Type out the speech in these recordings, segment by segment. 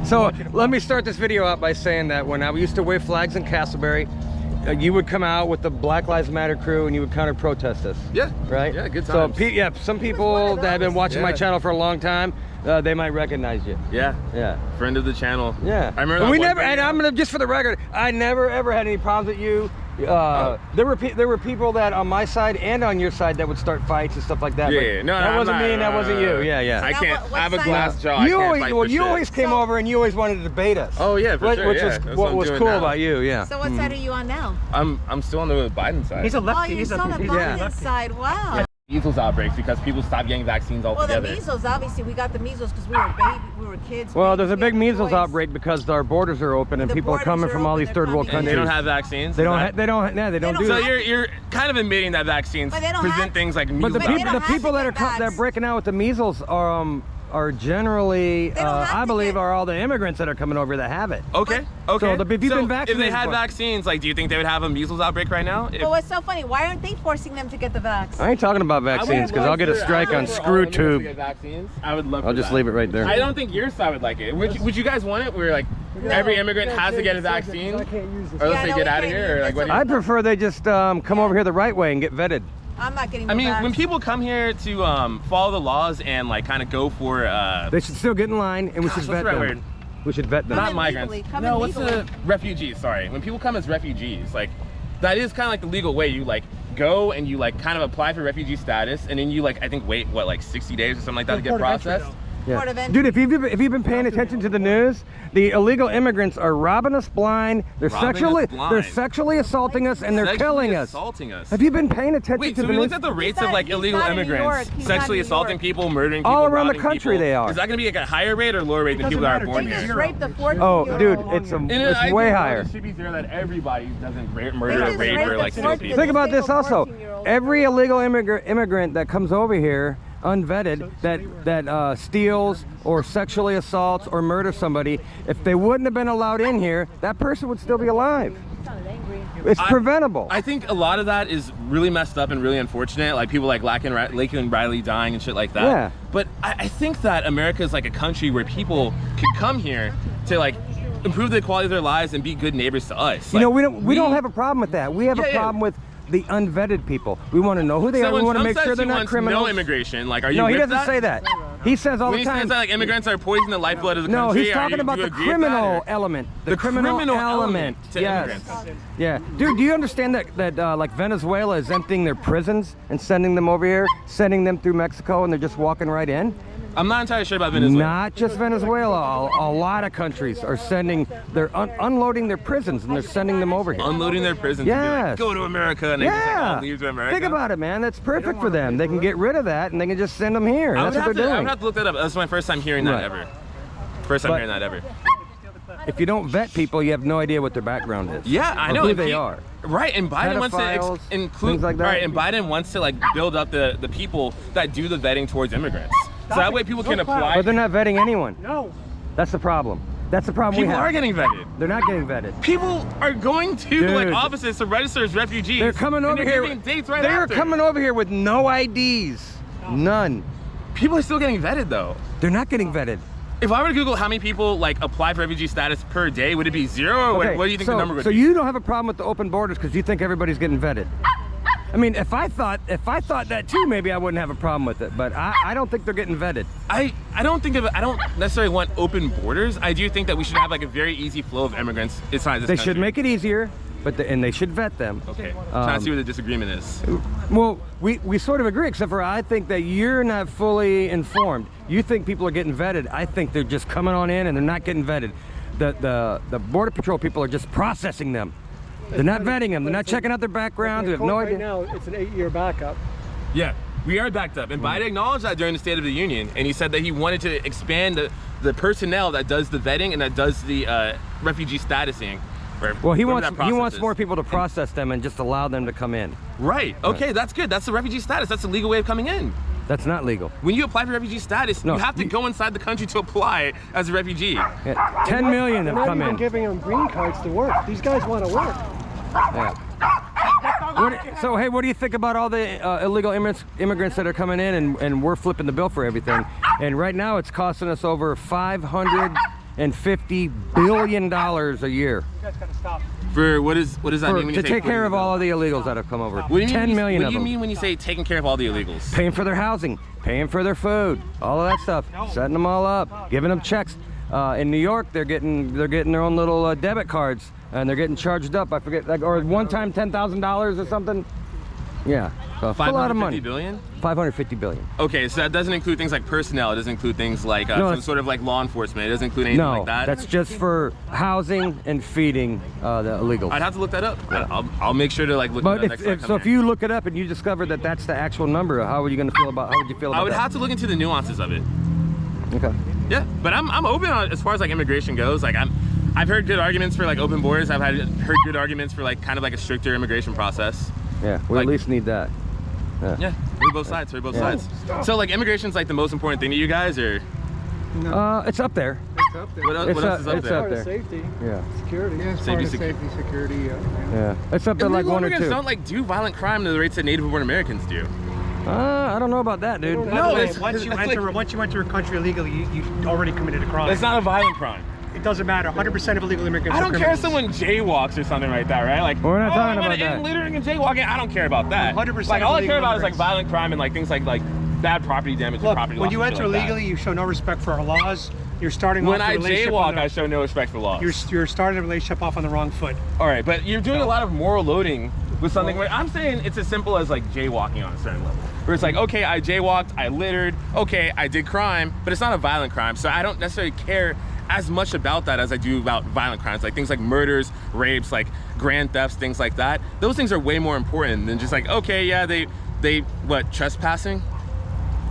So let me start this video out by saying that when I used to wave flags in Castleberry, you would come out with the Black Lives Matter crew and you would counter protest us. Yeah. Right? Yeah, good times. So yeah, some people that have been watching my channel for a long time, they might recognize you. Yeah. Yeah. Friend of the channel. Yeah. I remember we never, and I'm gonna, just for the record, I never ever had any problems with you. There were people that on my side and on your side that would start fights and stuff like that. Yeah, no, that wasn't me and that wasn't you. Yeah, yeah. I can't. I have a glass jaw. You always came over and you always wanted to debate us. Oh yeah, for sure. Which is what was cool about you. Yeah. So what side are you on now? I'm still on the Biden side. He's a lefty. Oh, you're on the Biden side. Wow. Measles outbreaks because people stopped getting vaccines altogether. Well, the measles, obviously, we got the measles because we were kids. Well, there's a big measles outbreak because our borders are open and people are coming from all these third world countries. They don't have vaccines. They don't do So that. you're kind of admitting that vaccines present things like measles. But the people that are breaking out with the measles are generally, I believe, are all the immigrants that are coming over that have it. Okay. Okay. So if you've been vaccinated, if they had vaccines, like, do you think they would have a measles outbreak right now? But what's so funny? Why aren't they forcing them to get the vaccine? I ain't talking about vaccines because I'll get a strike on ScrewTube. I would love. I'll just leave it right there. I don't think your side would like it. Would you guys want it? Where like every immigrant has to get a vaccine, or let's say get out of here, or like what? I prefer they just come over here the right way and get vetted. I'm not getting. I mean, when people come here to follow the laws and like kind of go for, they should still get in line, and we should vet them. We should vet them. Not migrants. No, what's the refugees? Sorry, when people come as refugees, like that is kind of like the legal way. You like go and you like kind of apply for refugee status, and then you like I think wait what like 60 days or something like that to get processed. Yeah. Dude, if you've been paying attention to the news, the illegal immigrants are robbing us blind. They're sexually assaulting us, and they're killing us. Have you been paying attention to the news? Wait, so we looked at the rates of like illegal immigrants sexually assaulting people, murdering people, all around the country. They are. Is that going to be like a higher rate or lower rate than people that are born here? Oh, dude, it's way higher. It should be zero that everybody doesn't murder or rape or like steal people. Think about this also. Every illegal immigrant that comes over here unvetted that steals or sexually assaults or murders somebody, if they wouldn't have been allowed in here, that person would still be alive. It's preventable. I think a lot of that is really messed up and really unfortunate, like people like Laken Riley dying and shit like that. Yeah. But I think that America is like a country where people can come here to like improve the quality of their lives and be good neighbors to us. You know, we don't have a problem with that. We have a problem with the unvetted people. We want to know who they are. We want to make sure they're not criminals. No immigration. Like, are you? No, he with doesn't say that. He says all the time. When he says that, like immigrants are poisoning the lifeblood of the country. No, he's talking about the criminal element. The criminal element to immigrants. Yeah, dude, do you understand that like Venezuela is emptying their prisons and sending them over here, sending them through Mexico, and they're just walking right in? I'm not entirely sure about Venezuela. Not just Venezuela. A lot of countries are sending, they're unloading their prisons and they're sending them over here. Unloading their prisons? Yes. Like, go to America and they just like, all leave to America. Think about it, man. That's perfect for them. They can get rid of that and they can just send them here. That's what they're doing. I would have to look that up. That's my first time hearing that ever. First time hearing that ever. If you don't vet people, you have no idea what their background is. Yeah, I know who they are. Right, and Biden wants to include things like that. Right, and Biden wants to like build up the people that do the vetting towards immigrants. So that way people can apply. But they're not vetting anyone. No. That's the problem. That's the problem we have. People are getting vetted. They're not getting vetted. People are going to like offices to register as refugees. They're coming over here. They're coming over here with no IDs. None. People are still getting vetted though. They're not getting vetted. If I were to Google how many people like apply for refugee status per day, would it be zero or what do you think the number would be? So you don't have a problem with the open borders because you think everybody's getting vetted. I mean, if I thought that too, maybe I wouldn't have a problem with it. But I don't think they're getting vetted. I don't necessarily want open borders. I do think that we should have like a very easy flow of immigrants inside this country. They should make it easier, and they should vet them. Okay. Trying to see where the disagreement is. Well, we sort of agree, except for I think that you're not fully informed. You think people are getting vetted. I think they're just coming on in and they're not getting vetted. The Border Patrol people are just processing them. They're not vetting them. They're not checking out their background. They have no idea. Right now, it's an 8-year backup. Yeah, we are backed up. And Biden acknowledged that during the State of the Union. And he said that he wanted to expand the personnel that does the vetting and that does the refugee statusing. Well, he wants more people to process them and just allow them to come in. Right. Okay, that's good. That's the refugee status. That's the legal way of coming in. That's not legal. When you apply for refugee status, you have to go inside the country to apply as a refugee. Yeah, 10 million have come in. They're not even giving them green cards to work. These guys want to work. Yeah. So, hey, what do you think about all the illegal immigrants that are coming in and we're flipping the bill for everything? And right now it's costing us over $500 $250 billion a year. You guys gotta stop. For what does that mean when you To say take care of putting all of the illegals that have come over. What do you mean 10 million What of do you them. mean when you say taking care of all the illegals? Paying for their housing, paying for their food, all of that stuff, setting them all up, giving them checks. In New York, they're getting their own little debit cards, and they're getting charged up. I forget, like, or one time $10,000 or something. Yeah, so it's a lot of money. 550 billion? 550 billion. Okay, so that doesn't include things like personnel. It doesn't include things like some sort of like law enforcement. It doesn't include anything like that. That's just for housing and feeding the illegals. I'd have to look that up. I'll make sure to like look But it up next time I come if here. you look it up and you discover that that's the actual number, how are you going to feel about? How would you feel about I would that? have to look into the nuances of it. Okay. Yeah, but I'm open on as far as like immigration goes. Like I've heard good arguments for like open borders. I've heard good arguments for like kind of like a stricter immigration process. Yeah, we at least need that. Yeah, for both sides. For both sides. So like immigration's like the most important thing to you guys, or It's up there. It's up there. what else is up it's there? up Part of there. safety, Yeah. security. Yeah, it's part of Safety, safety, security. Yeah. It's up there like Illegal one or immigrants two. don't like do violent crime to the rates that Native-born Americans do. I don't know about that, dude. don't No, By the it's way, once you enter a country illegally, you already committed a crime. It's not a violent crime. It doesn't matter. 100% of illegal immigrants I are don't care if criminals. someone jaywalks or something like that, right? Like, We're not talking I'm about that. littering and jaywalking. I don't care about that. 100% Like, all I care illegal about is like immigrants. violent crime and like things like bad property damage and Look, property when loss you and shit enter like that. illegally, you show no respect for our laws. You're starting When off I the relationship on jaywalk, the- I show no respect for laws. You're starting a relationship off on the wrong foot. All right, but you're doing a lot of moral loading with something where I'm saying it's as simple as like jaywalking on a certain level. Where it's like, okay, I jaywalked, I littered, okay, I did crime, but it's not a violent crime. So I don't necessarily care as much about that as I do about violent crimes, like things like murders, rapes, like grand thefts, things like that. Those things are way more important than just like, okay, yeah, they what, trespassing?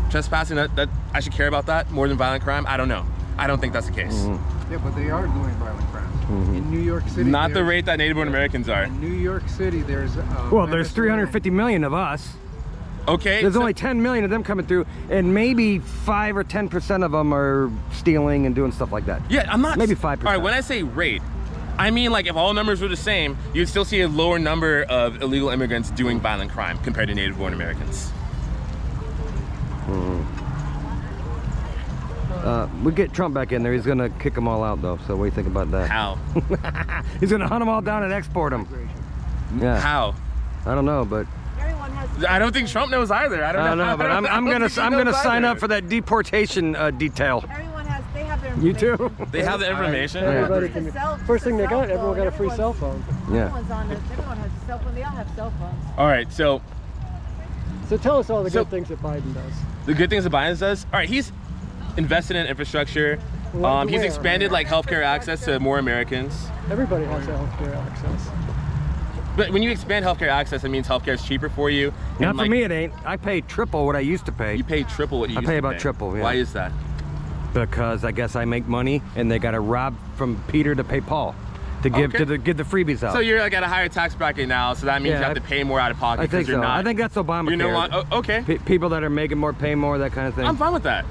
Trespassing, that I should care about that more than violent crime? I don't know. I don't think that's the case. Yeah, but they are doing violent crimes. In New York City. Not the there's- rate that Native-born Americans are. In New York City, there's. Well, there's 350 million of us. Okay. There's so- only 10 million of them coming through, and maybe 5 or 10% of them are stealing and doing stuff like that. Yeah, I'm not. Maybe 5%. All right, when I say rate, I mean like if all numbers were the same, you'd still see a lower number of illegal immigrants doing violent crime compared to Native-born Americans. We get Trump back in there, he's gonna kick them all out though. So what do you think about that? How? He's gonna hunt them all down and export them. Yeah. How? I don't know, but Everyone has. I don't think Trump knows either. I I don't know, but I'm gonna sign up for that deportation detail. Everyone has. They have their. You too? information. They have the information. Everybody The can. cell- First thing they the got, cell everyone got a free phone, cell phone. Yeah. Everyone's on it. Everyone has a cell phone. They all have cell phones. All right, so So tell us all the So- good things that Biden does. the good things that Biden does. All right, he's invested in infrastructure. Well, He's where? expanded like healthcare access to more Americans. Everybody has health care access. But when you expand healthcare access, it means healthcare is cheaper for you. Not and, for like, me, it ain't. I pay triple what I used to pay You pay triple what you I used pay to about triple, yeah. Why is that? because I guess I make money, and they got to rob from Peter to pay Paul to give Okay. give the freebies out. So you're like at a higher tax bracket now, so that means Yeah, you have to pay more out of pocket I because think you're so. not. I think that's Obamacare. You know what? Oh, okay. People that are making more pay more, that kind of thing. I'm fine with that.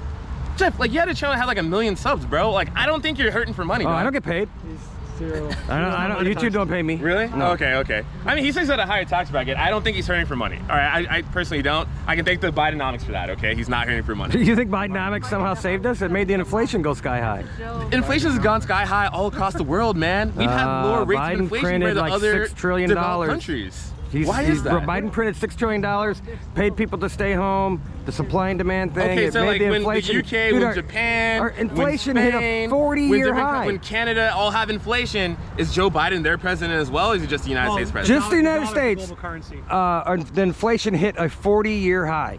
Jeff, like you had a channel that had like 1 million subs, bro. Like I don't think you're hurting for money. Oh, dog. I don't get paid. He's zero. I don't. You two don't pay me. Really? No. Okay. I mean, he says at a higher tax bracket. I don't think he's hurting for money. All right, I personally don't. I can thank the Bidenomics for that. Okay, he's not hurting for money. You think Bidenomics somehow saved us? It made the inflation go sky high. Inflation has gone sky high all across the world, man. We've had lower rates Biden of inflation printed compared to like other $6 trillion. developed countries. Why is that? Biden printed $6 trillion, paid people to stay home, the supply and demand thing. Okay, it so made like the when inflation. the UK, Dude, when Japan, our inflation when hit a Spain, 40-year when high. When Canada all have inflation, is Joe Biden their president as well, or is he just the United States president? Just the United dollar's States. Global currency. The inflation hit a 40-year high.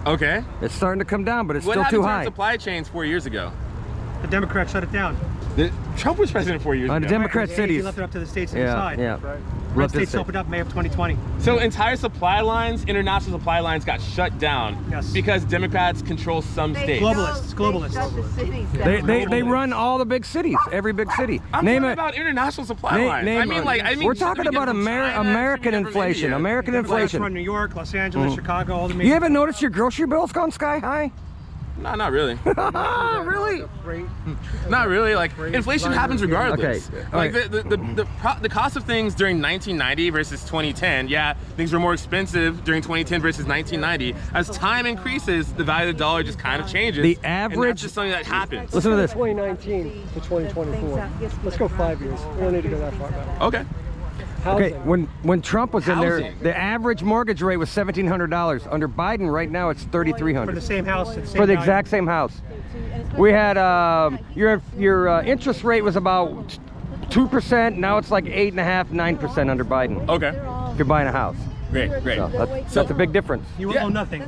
Okay. It's starting to come down, but it's What still happened too to our high. supply chains 4 years ago? The Democrats shut it down. Trump was president 4 years The ago. Democrat He cities. left it up to the states to Yeah, decide. yeah. Right. Red Left it states sit. opened up May of 2020. So entire supply lines, international supply lines got shut down Yes. because Democrats control some states. Globalists, globalists. They shut the cities They, down. they run all the big cities, every big city. I'm Name talking it. about international supply Name- lines. name- I mean, we're just talking to get about from China, American to get from inflation. India. American Democrats inflation. run New York, Los Angeles, Chicago, all the major. You haven't noticed your grocery bill's gone sky high? No, not really. Really? Not really. Like inflation happens regardless. Okay. Like the cost of things during 1990 versus 2010. Yeah, things were more expensive during 2010 versus 1990. As time increases, the value of the dollar just kind of changes. The and average. that's just something that happens. Listen to this. 2019 to 2024. Let's go 5 years. We don't need to go that far back. Okay. Okay, Housing. when Trump was in there, Housing. the average mortgage rate was $1,700. Under Biden, right now it's For the $3,300 same house. Same for the value. exact same house. We had your interest rate was about 2%. Now it's like 8.5%, 9% under Biden. Okay. If you're buying a house, Great. Great. so that's a big difference. You will Yeah. owe nothing.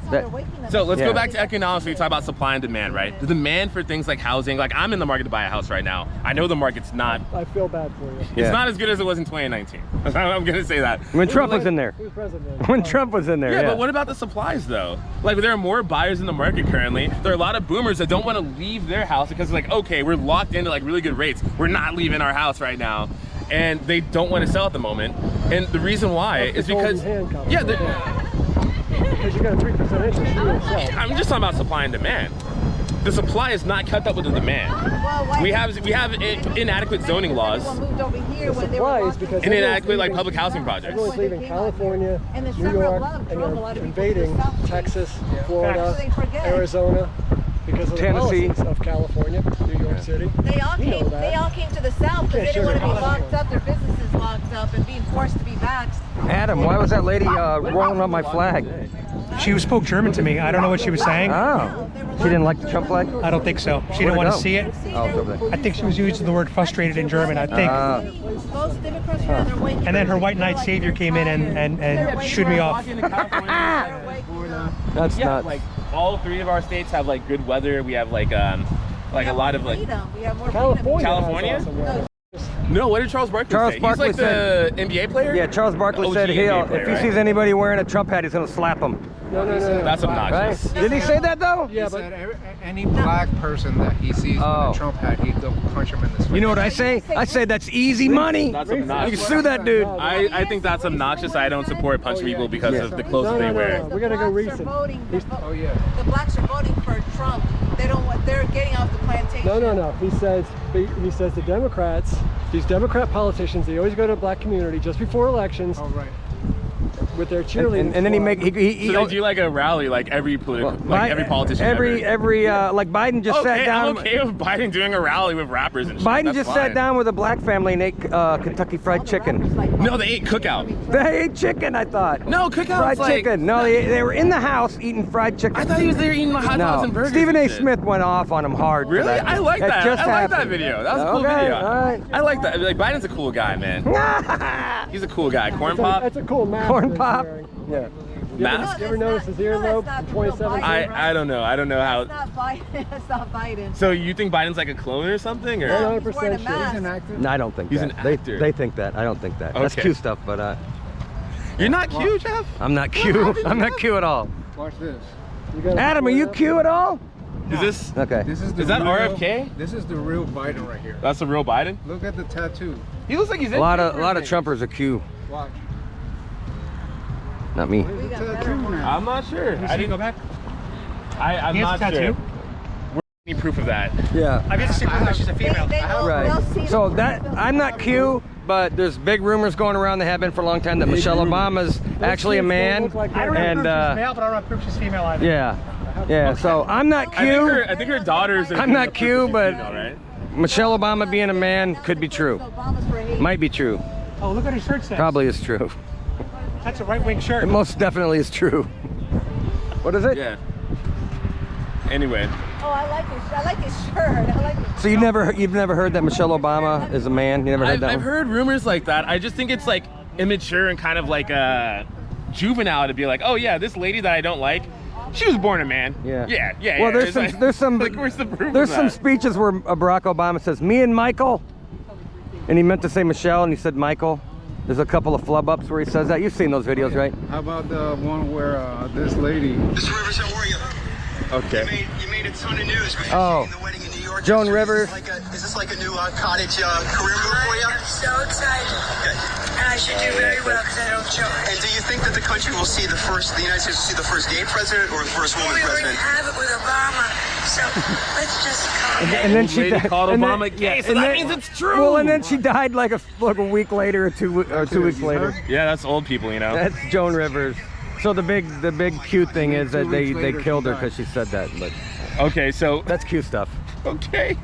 So let's Yeah. go back to economics. We talk about supply and demand, right? The demand for things like housing. Like I'm in the market to buy a house right now. I know the market's not. I feel bad for you. Yeah. It's not as good as it was in 2019. I'm gonna say that. When Trump was in there. Who's president? When Trump was in there, Yeah, yeah. but what about the supplies though? Like there are more buyers in the market currently. There are a lot of boomers that don't want to leave their house because it's like, okay, we're locked into like really good rates. We're not leaving our house right now. And they don't want to sell at the moment. And the reason why That's is the because, golden handcuff. yeah, Because you got a 3% interest, you won't sell. I'm just talking about supply and demand. The supply is not kept up with the demand. We have inadequate zoning laws. Supply is because And inadequate like public housing projects. everyone's leaving California, And the New summer, a York, lot of and trouble, a lot they're of people invading go south. Texas, So Florida, they forget. Arizona, because of the Tennessee. policies of California, New York City. They all You know came. that. They all came to the south because they can't didn't want to be sugarcoat locked it. up. Their businesses locked up and being forced to be vaxxed. Adam, why was that lady rolling on my flag? She spoke German to me. I don't know what she was saying. Oh, she didn't like the Trump flag? I don't think so. She Where'd didn't want it to go? see it. Oh, it's over there. I think she was using the word frustrated in German. I think. Most Democrats are on their way. And then her white knight savior came in and shooed me off. That's Yeah, nuts. like all three of our states have like good weather. We have like a lot of like. We have more California. California? Has awesome weather. No, what did Charles Barkley Charles say? Barkley He's like the NBA player? Yeah, Charles Barkley OG said NBA he'll, player, if he right? sees anybody wearing a Trump hat, he's gonna slap him. No. That's Right? obnoxious. Did he say that though? Yeah, He but said any black person that he sees with Oh. a Trump hat, he'll punch him in the face. You know what I say? I say that's easy money. That's You can obnoxious. sue that dude. I think that's obnoxious. I don't support punching people because of the clothes that they wear. We gotta go recent. Oh yeah. The blacks are voting for Trump. They don't want. They're getting off the plantation. No. He says the Democrats, these Democrat politicians, they always go to the black community just before elections Oh right. with their cheerleading. And then he squad. make he So they do like a rally, like every political, like every politician. every ever. like Biden just sat Okay, down. I'm okay with Biden doing a rally with rappers and shit. Biden That's just fine. sat down with a black family and ate Kentucky Fried Chicken. No, they ate cookout. They ate chicken, I thought. No, cookout. Fried like, chicken. No, they were in the house eating fried chicken. I thought he was there eating hot dogs and No, burgers. Stephen A. and shit. Smith went off on him hard. for Really? that. I like that. just I like that happened. video. That was a cool Okay, video. all right. I like that. Like Biden's a cool guy, man. He's a cool guy. Corn pop. That's a cool mask. Corn that he's pop. wearing. Yeah. Mask? You ever notice his earlobe in 2017? I don't know. I don't know It's how. not Biden. It's not Biden. So you think Biden's like a clone or something, or? No, 100% he's wearing a sure. mask. He's an actor. No, I don't think He's that. an They- actor. They think that. I don't think that. That's Okay. Q stuff, but You're not cute, Jeff. I'm not Q. I'm not Q at all. Watch this. You gotta Adam, are pull it you up. Q at all? Is this? Okay. This is the Is that real, RFK? This is the real Biden right here. That's the real Biden. Look at the tattoo. He looks like he's in. A lot of everything. Trumpers are Q. Watch. Not me. There's a got better tattoo ones. now. I'm not sure. Can you I see it didn't go back? I'm He has not a tattoo? sure. Where's any proof of that? Yeah. I've yet to see proof that she's a female. They will, they'll Right. see So the- that I'm not Q, but there's big rumors going around. They have been for a long time that Michelle Obama's actually a man. Look like I don't have And proof she's male, but I don't have proof she's female either. yeah. So I'm not Q. I think her daughter's. I'm not Q, but female, right? Michelle Obama being a man could be true. Obama's for hate. Might be true. Oh, look what his shirt says. Probably is true. That's a right-wing shirt. It most definitely is true. What is it? Yeah. Anyway, Oh, I like his shirt. I like his So you've never heard that Michelle Obama is a man? You never heard that I've one? heard rumors like that. I just think it's like immature and kind of like juvenile to be like, oh yeah, this lady that I don't like, she was born a man. Yeah. Yeah. Well, there's It's some like- there's some like, where's the proof there's of some that? speeches where Barack Obama says me and Michael, and he meant to say Michelle and he said Michael. There's a couple of flub ups where he says that. You've seen those videos, right? How about the one where this lady? Mr. Rivers, how are you? Okay. You made a ton of news. Was Oh. the wedding in New York. Joan yesterday. Rivers. Is this like a new cottage career move for you? I'm so excited. Okay. And I should do very well because I don't charge. And do you think that the country will see the United States will see the first gay president or the first woman We already president? have it with Obama. So let's just calm down. And then Old she lady died. called and Obama then- gay, so and that then- means it's true. Well, and then she died like a week later or 2 weeks later. Yeah, that's old people, you know. That's Joan Rivers. So the big cute thing is that they later, killed she her died. because she said that. But Okay, so that's cute stuff. okay.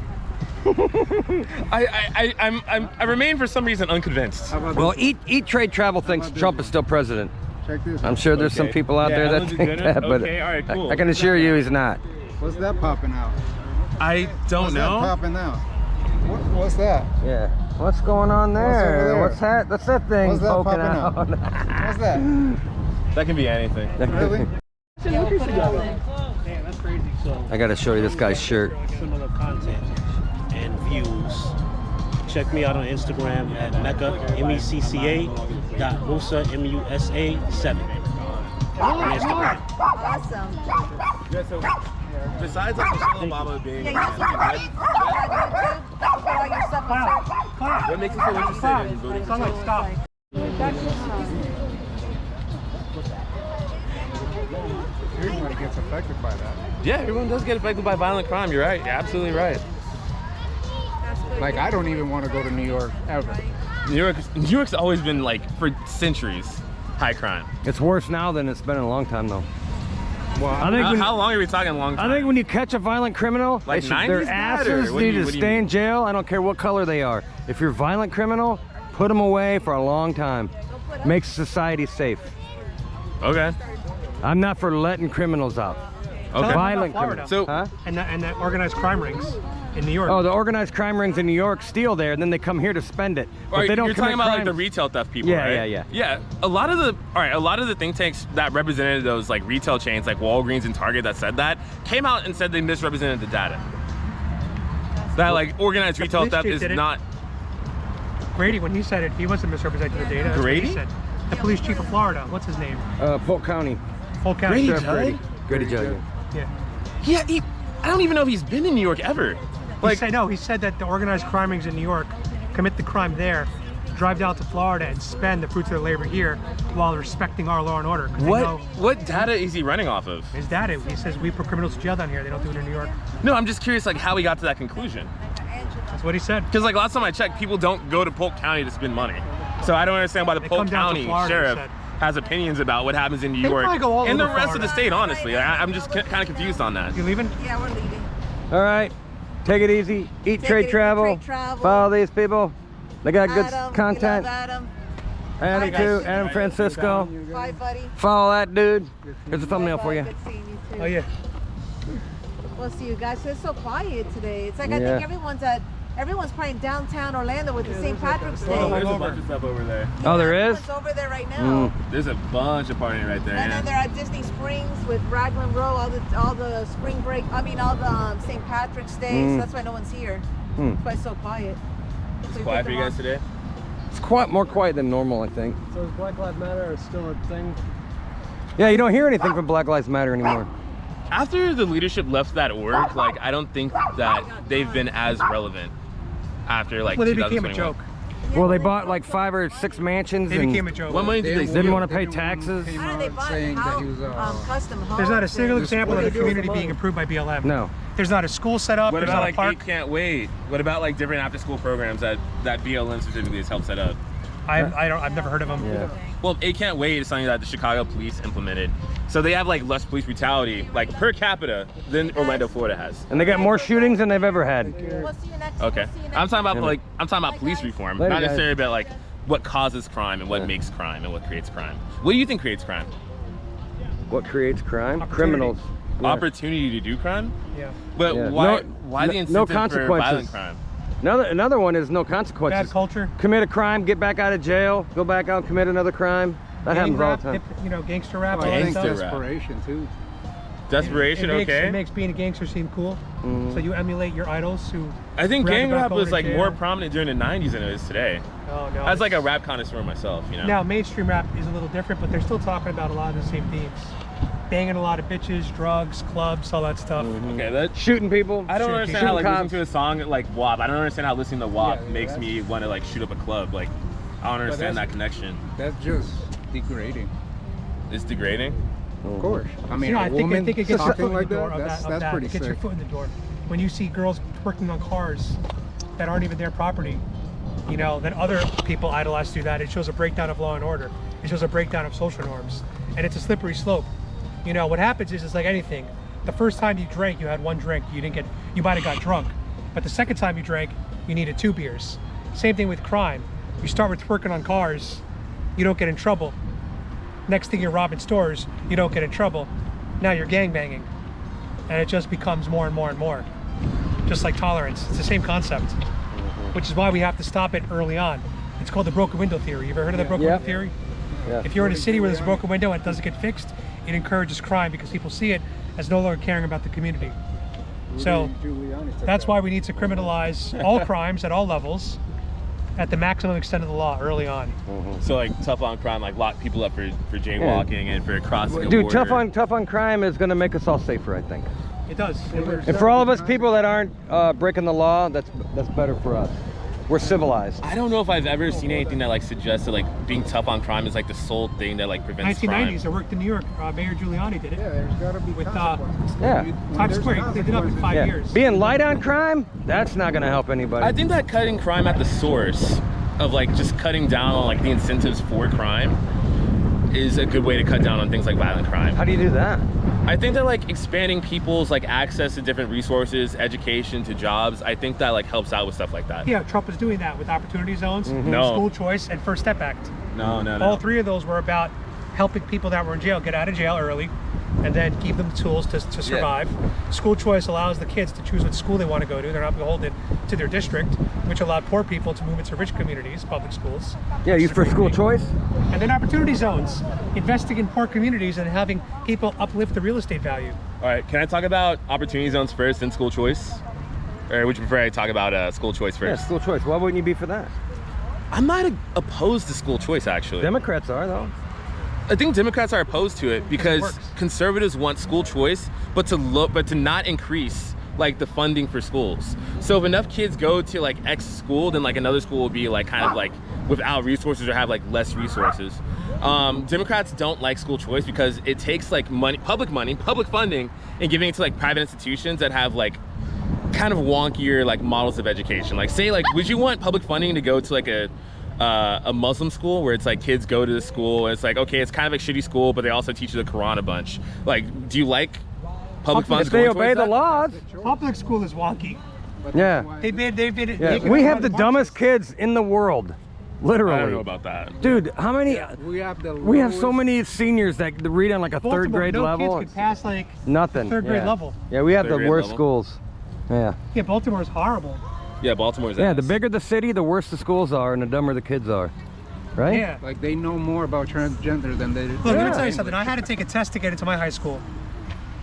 I remain for some reason unconvinced. How about Well, this? Eat Trade Travel thinks about Trump this is still president. Check this. I'm sure there's some Okay. people out Yeah, there that Ellen's think good. that, but Okay, all right, cool. I can assure you he's not. What's that popping out? I don't What's know. that popping out? What's that? Yeah. What's going on over there? there? What's that? What's that thing What's that poking popping out? What's that? That can be anything. Really? Yeah, we'll put it on there. Damn, that's crazy. So I gotta show you this guy's shirt. similar content and views. Check me out on Instagram at Mecca MECCA.Musa MUSA7. On Instagram. Awesome. Yeah, so besides like Michelle Obama being Yeah, you see the page on YouTube? Put all your stuff on search. what makes you so interested in voting? Stop. Everybody gets affected by that. Yeah, everyone does get affected by violent crime. You're right. You're absolutely right. Like, I don't even want to go to New York ever. New York's always been like for centuries high crime. It's worse now than it's been in a long time, though. Well, I think when, How long are we talking? Long time. I think when you catch a violent criminal, Like they should, their 90s bad, or asses what do need you- to what do you stay mean? in jail. I don't care what color they are. If you're a violent criminal, put them away for a long time. Makes society safe. Okay. I'm not for letting criminals out. Okay. Violent Florida. criminals. So- huh? And the organized crime rings in New York. Oh, the organized crime rings in New York steal there, and then they come here to spend it. But Alright, they don't you're talking commit about like the crimes. retail theft people, Yeah, right? yeah. Yeah, a lot of the think tanks that represented those like retail chains like Walgreens and Target that said that came out and said they misrepresented the data. That like organized retail police theft chief is did it. not. Grady, when he said it, he wasn't misrepresenting the data. That's what Grady? he said. The police chief of Florida. What's his name? Polk County. Polk County. Grady Sheriff Judd? Grady Judd. Yeah. Yeah, I don't even know if he's been in New York ever. He said that the organized crime rings in New York commit the crime there, drive down to Florida and spend the fruits of their labor here while respecting our law and order. 'Cause they know What data is he running off of? his data. He says we put criminals to jail down here. They don't do it in New York. No, I'm just curious like how he got to that conclusion. That's what he said. Because like last time I checked, people don't go to Polk County to spend money. So I don't understand why the They Polk come down to County Florida, he sheriff said. has opinions about what happens in New They York probably go all and the over rest of the Florida. state. Honestly, I'm just kind of confused on that. You leaving? Yeah, we're leaving. All right, take it easy. Eat, Take trade, it easy, travel. trade, travel. Follow these people. They got good Adam, we content. love Adam. Adam Bye, too. guys. Adam Francisco. Bye, buddy. Follow that dude. Here's a thumbnail for you. Good seeing you too. Oh yeah. We'll see you guys. It's so quiet today. It's like I Yeah. think everyone's probably in downtown Orlando with the St. Patrick's Day. There's a bunch of stuff over there. Oh, there is? Everyone's over there right now. There's a bunch of partying right there. And then they're at Disney Springs with Raglan Row, all the spring break. I mean, all the St. Patrick's Day. So that's why no one's here. That's why it's so quiet. It's quiet for you guys today? It's quite more quiet than normal, I think. So is Black Lives Matter still a thing? Yeah, you don't hear anything from Black Lives Matter anymore. After the leadership left that org, like I don't think that they've been as relevant after like Well, they became 2021. a joke. Well, they bought like 5 or 6 mansions They and became a joke. What money did they didn't steal? want to pay taxes. Came How do they out buy saying that he was custom homes? There's not a single and- example of the community being improved by BLM. No. There's not a school set up. What There's about not a like park. 8 Can't Wait? What about like different after school programs that BLM specifically has helped set up? I've never heard of them. Yeah. Well, 8 Can't Wait is something that the Chicago police implemented. So they have like less police brutality, like per capita, than Orlando, Florida has. And they got more shootings than they've ever had. We'll see you next. Okay. We'll see you next I'm talking about week. police reform, Later, not guys. necessarily about like what causes crime and what makes crime and what creates crime. What do you think creates crime? What creates crime? Opportunity. Criminals. Yeah. Opportunity to do crime? Yeah. But Yeah. why No- why the no incentive for consequences. violent crime? Another one is no consequences. Bad culture. Commit a crime, get back out of jail, go back out and commit another crime. That happens all the time. Gangster rap. I all that think Gangster stuff. rap. desperation too. Desperation, It makes, okay? It makes being a gangster seem cool. So you emulate your idols who. I think brag gang about rap going was to like jail. more prominent during the 90s than it is today. Oh no. As like a rap connoisseur myself, you know. Now mainstream rap is a little different, but they're still talking about a lot of the same themes. Banging a lot of bitches, drugs, clubs, all that stuff. Okay, that Shooting people. I don't Shooting understand how like cops. listening to a song like WAP. I don't understand how listening to WAP Yeah, makes that's- me want to like shoot up a club. Like I don't understand that that's- connection. That's just degrading. It's degrading. Of course. I mean, I a think woman it gets your foot talking in the like door that, of that's that. pretty It gets your sick. foot in the door. When you see girls working on cars that aren't even their property, you know, then other people idolize to do that. It shows a breakdown of law and order. It shows a breakdown of social norms, and it's a slippery slope. You know, what happens is it's like anything. The first time you drank, you had one drink. You might have got drunk, but the second time you drank, you needed 2 beers. Same thing with crime. You start with twerking on cars, you don't get in trouble. Next thing you're robbing stores, you don't get in trouble. Now you're gangbanging, and it just becomes more and more and more. Just like tolerance, it's the same concept, which is why we have to stop it early on. It's called the broken window theory. You ever heard of the broken window theory? Yeah. If you're in a city where there's a broken window and it doesn't get fixed, it encourages crime because people see it as no longer caring about the community. So that's why we need to criminalize all crimes at all levels at the maximum extent of the law early on. So like tough on crime, like lock people up for jaywalking and for crossing a Dude, border. tough on crime is going to make us all safer, I think. It does. And for all of us people that aren't breaking the law, that's better for us. We're civilized. I don't know if I've ever seen anything that like suggests that like being tough on crime is like the sole thing that like prevents 1990s, crime. I worked in New York. Mayor Giuliani did it. Yeah, there's got to be With, consequences. Yeah. Times Square, he cleaned it up in 5 years. Being light on crime, that's not going to help anybody. I think that cutting crime at the source of like just cutting down on like the incentives for crime is a good way to cut down on things like violent crime. How do you do that? I think that like expanding people's like access to different resources, education, to jobs, I think that like helps out with stuff like that. Yeah, Trump is doing that with opportunity zones, No. school choice, and First Step Act. No. All 3 of those were about helping people that were in jail get out of jail early and then give them the tools to survive. School choice allows the kids to choose what school they want to go to. They're not beholden to their district, which allowed poor people to move into rich communities, public schools. Yeah, you for school choice? And then opportunity zones, investing in poor communities and having people uplift the real estate value. All right, can I talk about opportunity zones first and school choice? Or would you prefer I talk about school choice Yeah, first? school choice. Why wouldn't you be for that? I'm not opposed to school choice, actually. Democrats are, though. I think Democrats are opposed to it because works. conservatives want school choice, but to not increase like the funding for schools. So if enough kids go to like X school, then like another school will be like kind of like without resources or have like less resources. Democrats don't like school choice because it takes like public funding, and giving it to like private institutions that have like kind of wonkier like models of education. Like say like, would you want public funding to go to like a Muslim school where it's like kids go to the school and it's like, okay, it's kind of like shitty school, but they also teach you the Quran a bunch. Like, do you like public funds If they going obey towards the that? laws. Public school is wonky. Yeah. They've been Yeah. We have the dumbest kids in the world. Literally. I don't know about that. Dude, how many? We have so many seniors that read on like a Baltimore, third grade no level. kids could pass like Nothing. third grade Yeah. level. Yeah, we have Third the grade worst level? schools. Yeah. Yeah, Baltimore's horrible. Yeah, Baltimore's Yeah, ass. the bigger the city, the worse the schools are and the dumber the kids are. Right? Yeah. Like they know more about transgender than they do. Look, let me tell you something. I had to take a test to get into my high school,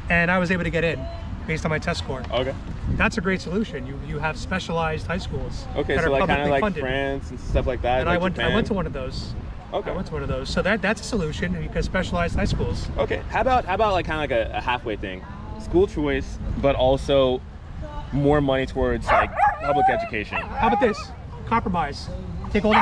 and I was able to get in based on my test score. Okay. That's a great solution. You have specialized high schools Okay, that so are like kind of publicly like funded. France and stuff like that. And like I went Japan. to one of those. Okay. I went to one of those. So that's a solution because specialized high schools. Okay. How about like kind of like a halfway thing, school choice, but also more money towards like public education. How about this? Compromise. Take all the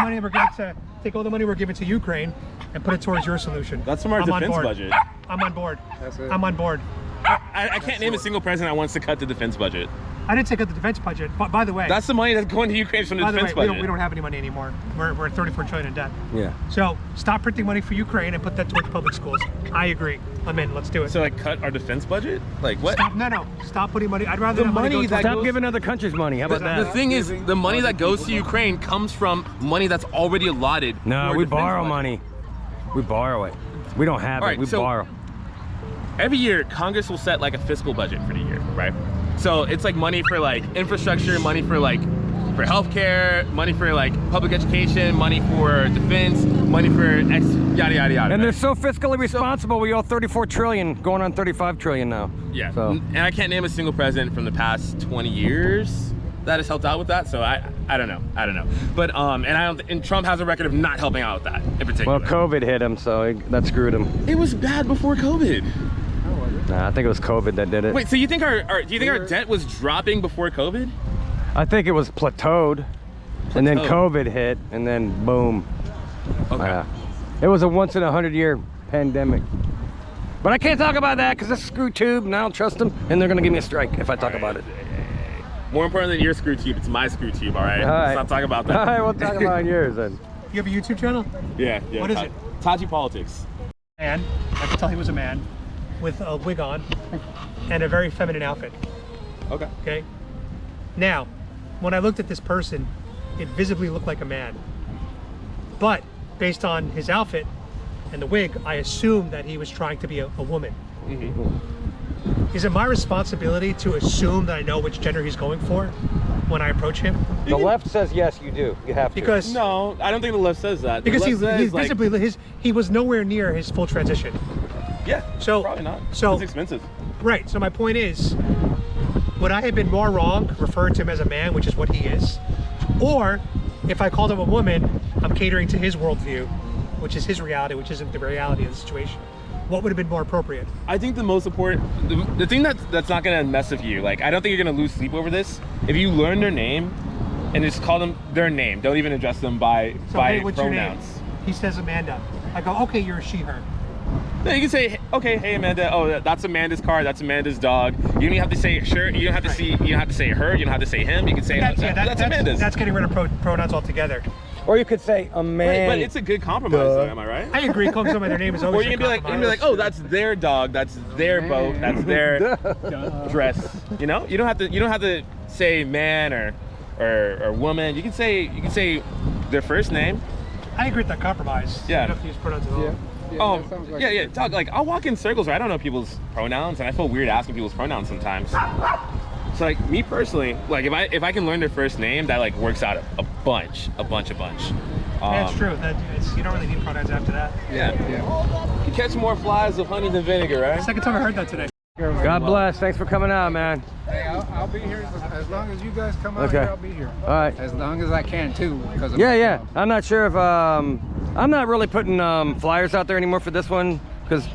money we're giving to Ukraine and put it towards your solution. That's from our I'm on defense board. budget. I'm on board. That's it. I'm on board. I can't name a single president that wants to cut the defense budget. I didn't take out the defense budget. But by the way, That's the money that's going to Ukraine from the by the defense way, budget. we don't have any money anymore. We're 34 trillion in debt. Yeah. So stop printing money for Ukraine and put that towards public schools. I agree. I'm in. Let's do it. So like cut our defense budget? Like what? Stop. No. Stop putting money. I'd rather The that money money go that to Stop giving other countries money. How about The that? thing is, the money that goes to Ukraine comes from money that's already allotted. No, for we defense borrow budget. money. We borrow it. We don't have All it. right, We so- borrow. Every year, Congress will set like a fiscal budget for the year, right? So it's like money for like infrastructure, money for like for healthcare, money for like public education, money for defense, money for X, yada yada yada. And they're right? so fiscally responsible. We owe 34 trillion, going on 35 trillion now. Yeah, So and I can't name a single president from the past 20 years that has helped out with that. So I don't know. But and Trump has a record of not helping out with that in particular. well, COVID hit him, so that screwed him. It was bad before COVID. Nah, I think it was COVID that did it. Wait, so you think our debt was dropping before COVID? I think it was plateaued, and then Plateaued. COVID hit, and then boom. Okay. It was a once in a 100-year pandemic. But I can't talk about that because it's ScrewTube, and I don't trust them, and they're gonna give me a strike if I talk about it. More important than your ScrewTube, it's my ScrewTube, all right? All right. Let's not talk about that. All right, we'll talk about yours then. You have a YouTube channel? Yeah. What is it? Tajy Politics. Man, I could tell he was a man with a wig on and a very feminine outfit. Okay. Okay. Now, when I looked at this person, it visibly looked like a man. But based on his outfit and the wig, I assumed that he was trying to be a woman. Is it my responsibility to assume that I know which gender he's going for when I approach him? The left says yes, you do. You have to. Because No, I don't think the left says that. The because left says, he's like, visibly he was nowhere near his full transition. Yeah. So probably not. So it's expensive. Right. So my point is, would I have been more wrong referring to him as a man, which is what he is, or if I called him a woman, I'm catering to his worldview, which is his reality, which isn't the reality of the situation? What would have been more appropriate? I think the most important, the thing that's not gonna mess with you, like I don't think you're gonna lose sleep over this. If you learn their name and just call them their name, don't even address them by Hey, what's your name? pronouns. He says Amanda. I go, okay, you're a she/her. No, you can say, okay, hey Amanda. Oh, that's Amanda's car. That's Amanda's dog. You don't even have to say sure. You don't have to see. You don't have to say her. You don't have to say him. You can say that's Amanda's. That's getting rid of pronouns altogether. Or you could say a man. Right, but it's a good compromise, though, am I right? I agree. Calling somebody their name is Or always. you can be like, oh, that's their dog. That's their boat. That's their dress. You know, you don't have to say man or woman. You can say their first name. I agree with that compromise. Yeah. You don't have to use pronouns at all. Yeah, dog. Like I'll walk in circles where I don't know people's pronouns, and I feel weird asking people's pronouns sometimes. So like me personally, like if I can learn their first name, that like works out a bunch. Yeah, it's true. You don't really need pronouns after that. Yeah. You catch more flies with honey than vinegar, right? Second time I heard that today. God bless. Thanks for coming out, man. Hey, I'll be here as long as you guys come out Okay. here. I'll be here. All right. As long as I can too. Because of Yeah. I'm not sure if I'm not really putting flyers out there anymore for this one because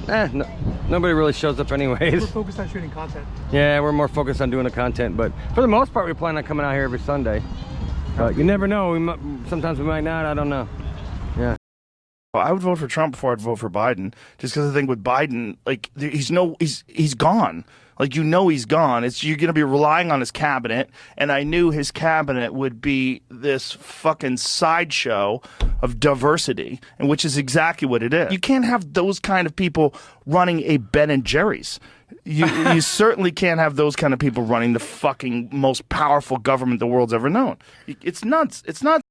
nobody really shows up We're anyways. focused on shooting content. Yeah, we're more focused on doing the content, but for the most part, we plan on coming out here every Sunday. You never know. Sometimes we might not. I don't know. Yeah. I would vote for Trump before I'd vote for Biden, just because I think with Biden, like he's gone. Like he's gone. You're going to be relying on his cabinet, and I knew his cabinet would be this fucking sideshow of diversity, and which is exactly what it is. You can't have those kind of people running a Ben and Jerry's. You certainly can't have those kind of people running the fucking most powerful government the world's ever known. It's nuts. It's nuts.